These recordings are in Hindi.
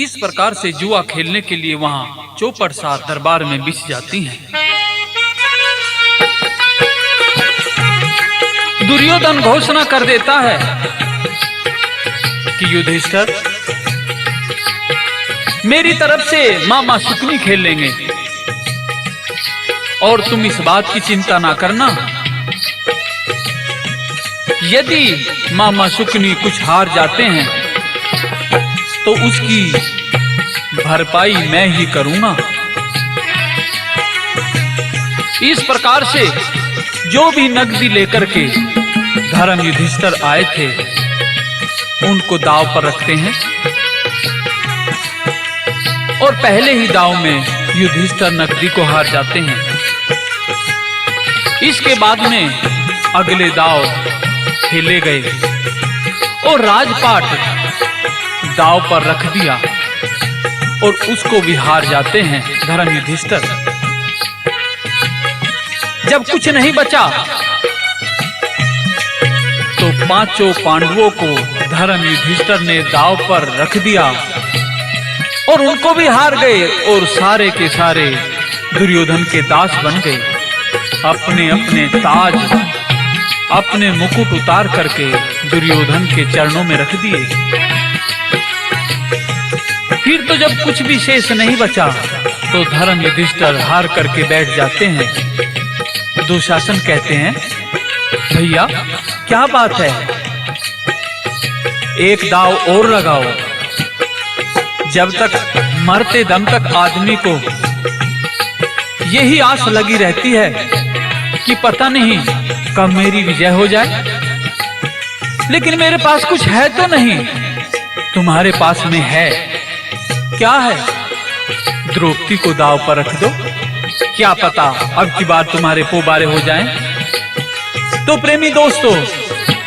इस प्रकार से जुआ खेलने के लिए वहां चौपड़ साथ दरबार में बिछ जाती हैं। दुर्योधन घोषणा कर देता है कि युधिष्ठिर, मेरी तरफ से मामा शुकनी खेल लेंगे और तुम इस बात की चिंता ना करना, यदि मामा शुकनी कुछ हार जाते हैं तो उसकी भरपाई मैं ही करूंगा। इस प्रकार से जो भी नकदी लेकर के धर्म युधिष्ठिर आए थे उनको दांव पर रखते हैं और पहले ही दांव में युधिष्ठिर नकदी को हार जाते हैं। इसके बाद में अगले दांव खेले गए और राजपाट दांव पर रख दिया और उसको भी हार जाते हैं धर्म युधिष्ठिर। जब कुछ नहीं बचा तो पांचों पांडवों को धर्म युधिष्ठिर ने दांव पर रख दिया और उनको भी हार गए और सारे के सारे दुर्योधन के दास बन गए। अपने अपने ताज, अपने मुकुट उतार करके दुर्योधन के चरणों में रख दिए। फिर तो जब कुछ भी शेष नहीं बचा तो धर्म युधिष्ठिर हार करके बैठ जाते हैं। दुशासन कहते हैं, भैया क्या बात है, एक दांव और लगाओ। जब तक मरते दम तक आदमी को यही आस लगी रहती है कि पता नहीं कब मेरी विजय हो जाए, लेकिन मेरे पास कुछ है तो नहीं। तुम्हारे पास में है, क्या है? द्रौपदी को दांव पर रख दो, क्या पता अब की बार तुम्हारे पोबारे हो जाएं। तो प्रेमी दोस्तों,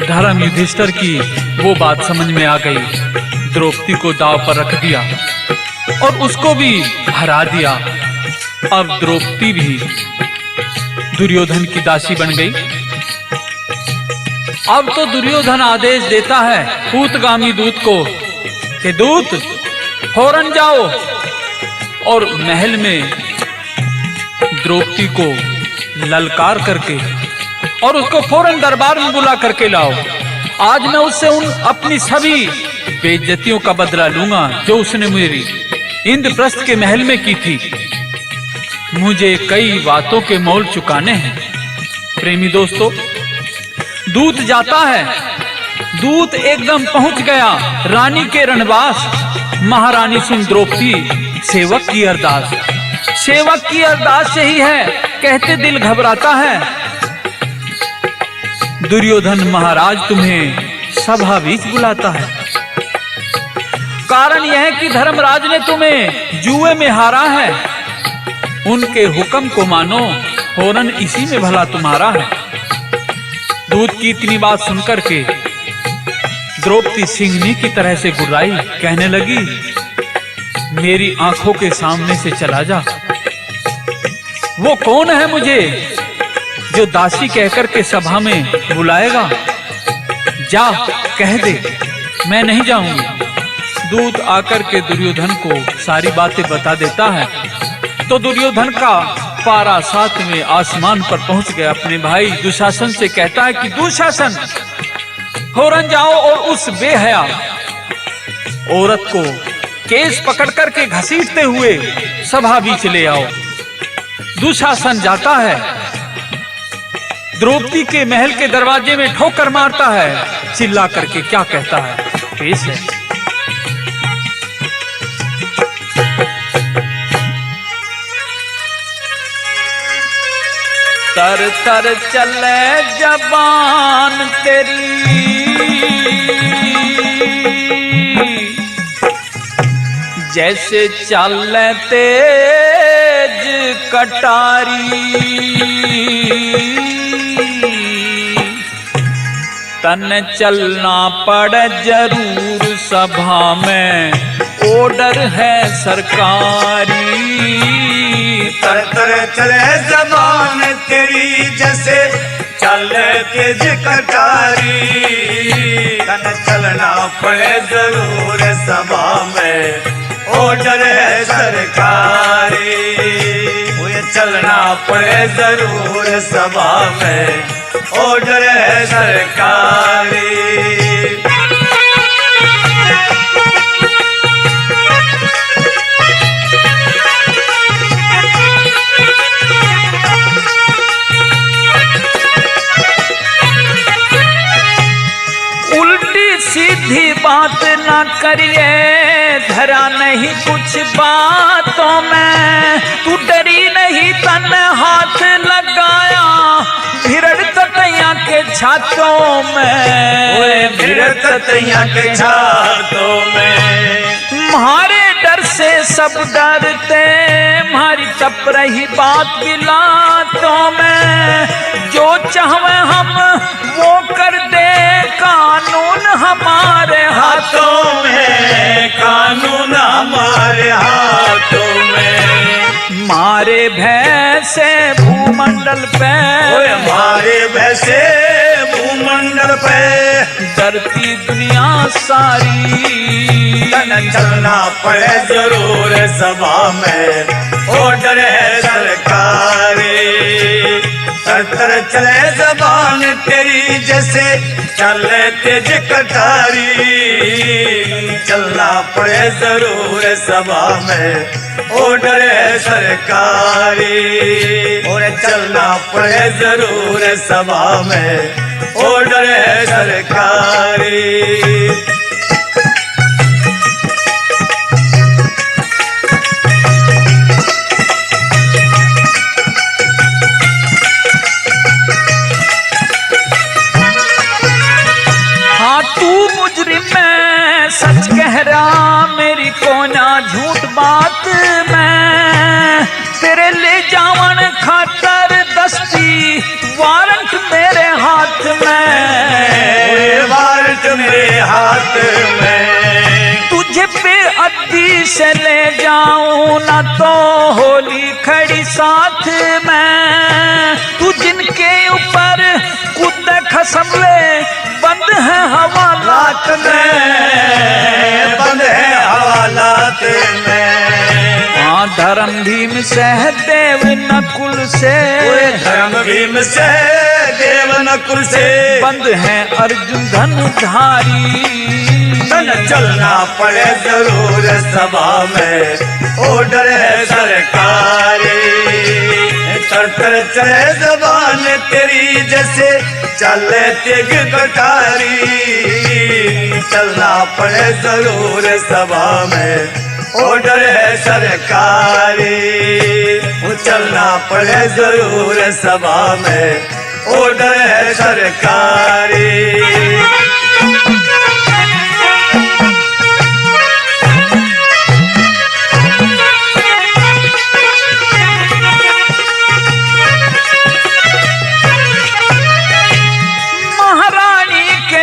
धर्म युधिष्ठिर की वो बात समझ में आ गई। द्रौपदी को दांव पर रख दिया और उसको भी हरा दिया। अब द्रौपदी भी दुर्योधन की दासी बन गई। अब तो दुर्योधन आदेश देता है पूतगामी दूत को कि दूत फौरन जाओ और महल में द्रौपदी को ललकार करके और उसको फौरन दरबार में बुला करके लाओ। आज मैं उससे उन अपनी सभी बेइज्जतियों का बदला लूंगा जो उसने मेरी इंद्रप्रस्थ के महल में की थी। मुझे कई बातों के मोल चुकाने हैं। प्रेमी दोस्तों, दूत जाता है। दूत एकदम पहुंच गया रानी के रणवास। महारानी सुन द्रौपदी सेवक की अरदास, सेवक की अरदास से ही है, कहते दिल घबराता है। दुर्योधन महाराज तुम्हें सभा बीच बुलाता है। कारण यह है कि धर्मराज ने तुम्हें जुए में हारा है। उनके हुक्म को मानो, फौरन इसी में भला तुम्हारा है। दूत की इतनी बात सुनकर के द्रौपदी सिंहनी की तरह से गुर्राई, कहने लगी, मेरी आंखों के सामने से चला जा। वो कौन है मुझे जो दासी कहकर के सभा में बुलाएगा? जा कह दे, मैं नहीं जाऊंगी। दूत आकर के दुर्योधन को सारी बातें बता देता है तो दुर्योधन का पारा 7वें आसमान पर पहुंच गया। अपने भाई दुशासन से कहता है कि दुशासन, फौरन जाओ और उस बेहया औरत को केस पकड़ करके घसीटते हुए सभा बीच ले आओ। दुशासन जाता है, द्रौपदी के महल के दरवाजे में ठोकर मारता है, चिल्ला करके क्या कहता है, पेश है। तर तर चले जबान तेरी, जैसे चले तेज कटारी। तन चलना पड़े जरूर सभा में, ऑर्डर है सरकारी। तर तर चले जबान तेरी, जैसे चले तेज कटारी। तन चलना पड़े जरूर सभा में, ऑर्डर है सरकारी। मुझे चलना पड़े जरूर सभा में, ऑर्डर है सरकारी। सीधी बात ना करिए, धरा नहीं कुछ बातों में। तू डरी नहीं तन हाथ लगाया, भिरड़ ततैया के छातों में, भिरड़ ततैया के छातों में। मारे डर से सब डरते, मारी टप रही बात बिलातों में। जो चाहे हम वो कर दे, कानून हमारे हाथों में, कानून हमारे हाथों में। मारे भैंसे भूमंडल पे, मारे भैंसे भूमंडल पे, डरती दुनिया सारी। चलना पड़े जरूर सभा में, ऑर्डर है सरकारी। तर चले जबान तेरी जैसे चले तेज कटारी। चलना पड़े जरूर सभा में, ऑर्डर है सरकारी। और चलना पड़े जरूर सभा में, ऑर्डर है सरकारी। सच कह रहा मेरी कोना झूठ बात में, तेरे ले जावन खातर दस्ती वारंट मेरे हाथ में, वारंट मेरे हाथ में। तुझे बेअदबी से ले जाऊं ना तो होली खड़ी साथ में। तू जिनके ऊपर खुद खसम ले, बंद है हवालात में, बंद है हवालात में। हाँ धर्म भीम सहदेव नकुल से, धर्म भीम से देव नकुल से, बंद है अर्जुन धनुधारी। चलना पड़े जरूर सभा में, ऑर्डर है सरकारी। तर चले जबान तेरी जैसे चले तेग कटारी। चलना पड़े जरूर सभा में, ऑर्डर है सरकारी। चलना पड़े जरूर सभा में, ऑर्डर है सरकारी।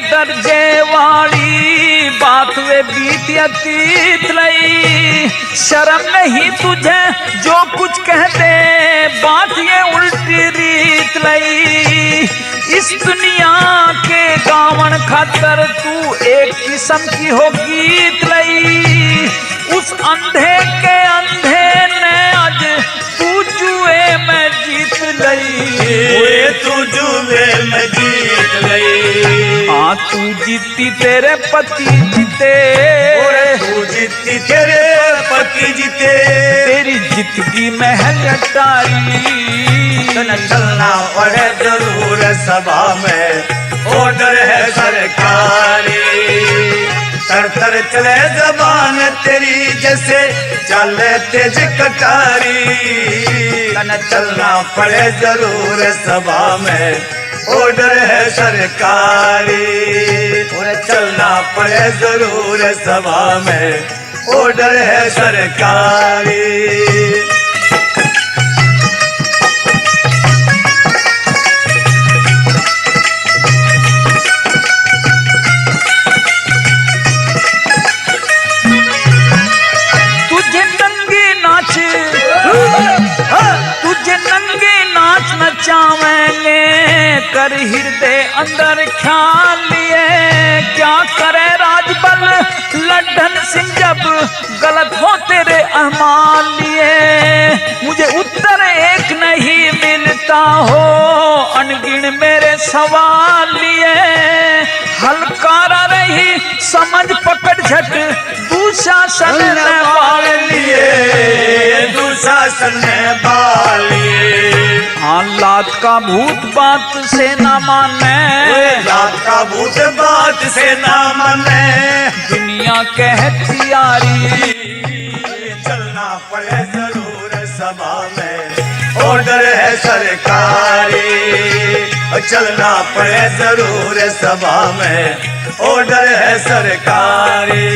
दर्जे वाली बात वे बीत अतीत लई। शर्म नहीं तुझे जो कुछ कह दे, बात ये उल्टी रीत लई। इस दुनिया के गावन खातर तू एक किस्म की हो गीत लई। उस अंधे के अंधे ने आज तू जुए में जीत लई, तू जुए में जीत लई। हाँ तू जीती तेरे पति जीते, तू जीती तेरे पति जीते। तेरी जिंदगी महल अटारी। चलना पड़े जरूर सभा में, ऑर्डर है सरकारी। तर चले जबान तेरी जैसे चले तेज कटारी। चलना पड़े जरूर सभा में, ऑर्डर है सरकारी। और चलना पड़े जरूर सभा में, ऑर्डर है सरकारी। तुझे नंगे नाच नचावेंगे, कर हृदय अंदर ख्याल लिए। क्या करे राजबल लड्ढन सिंह जब गलत होते अहमान लिए मुझे उत्तर एक नहीं मिलता हो, अनगिन मेरे सवाल लिए हलकारा रही समझ पकड़ झट दुशासन ने बाल लिए, दुशासन ने बाल लिए। हाँ लात का भूत बात से न माने, लात का भूत बात से न माने, दुनिया कहती यारी चलना पड़े जरूर सभा में, ऑर्डर है सरकारी, चलना पड़े जरूर सभा में, ऑर्डर है सरकारी।